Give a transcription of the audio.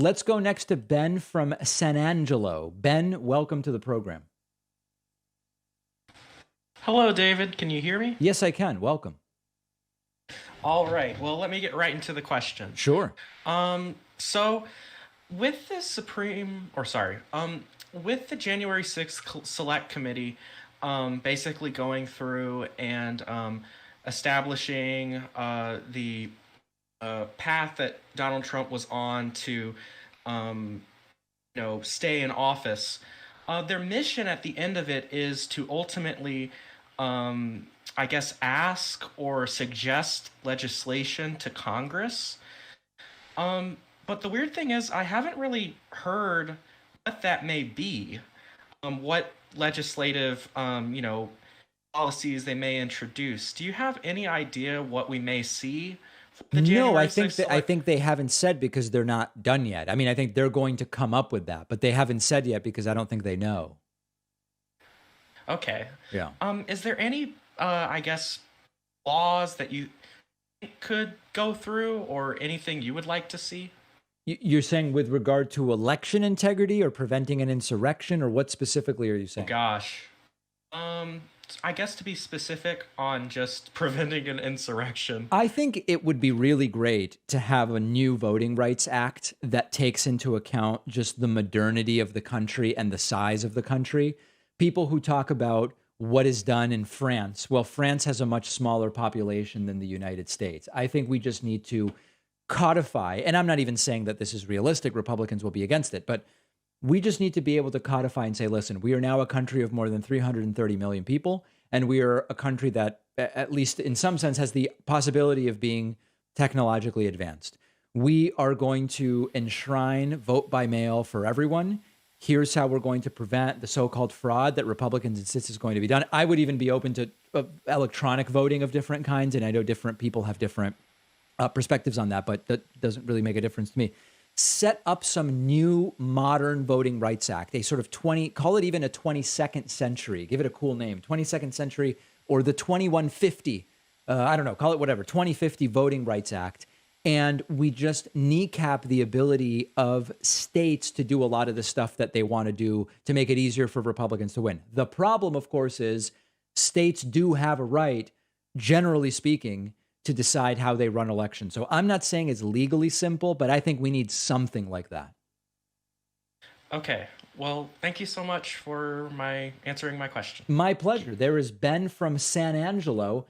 Let's go next to Ben from San Angelo. Ben, welcome to the program. Hello, David. Can you hear me? Yes, I can. Welcome. All right. Well, let me get right into the question. Sure. So with the with the January 6th Select Committee, basically going through and establishing the path that Donald Trump was on to, stay in office. Their mission at the end of it is to ultimately, I guess, ask or suggest legislation to Congress. But the weird thing is, I haven't really heard what that may be. What legislative, policies they may introduce. Do you have any idea what we may see for the No, I January think 6th that I select? think they haven't said because they're not done yet. I mean, I think they're going to come up with that, but they haven't said yet because I don't think they know. Okay. Yeah. Is there any, I guess, laws that you think could go through, or anything you would like to see? You're saying with regard to election integrity or preventing an insurrection, or what specifically are you Oh saying? gosh. Um, I guess to be specific on just preventing an insurrection. I think it would be really great to have a new Voting Rights Act that takes into account just the modernity of the country and the size of the country. People who talk about what is done in France, well, France has a much smaller population than the United States. I think we just need to codify, and I'm not even saying that this is realistic, Republicans will be against it, but we just need to be able to codify and say, listen, we are now a country of more than 330 million people, and we are a country that, at least in some sense, has the possibility of being technologically advanced. We are going to enshrine vote by mail for everyone. Here's how we're going to prevent the so-called fraud that Republicans insist is going to be done. I would even be open to electronic voting of different kinds, and I know different people have different perspectives on that, but that doesn't really make a difference to me. Set up some new modern Voting Rights Act, a sort of 20, call it even a 22nd century, give it a cool name, 22nd century or the 2150, I don't know, call it whatever, 2050 Voting Rights Act. And we just kneecap the ability of states to do a lot of the stuff that they want to do to make it easier for Republicans to win. The problem, of course, is states do have a right, generally speaking, to decide how they run elections. So I'm not saying it's legally simple, but I think we need something like that. Okay. Well, thank you so much for my answering my question. My pleasure. There is Ben from San Angelo.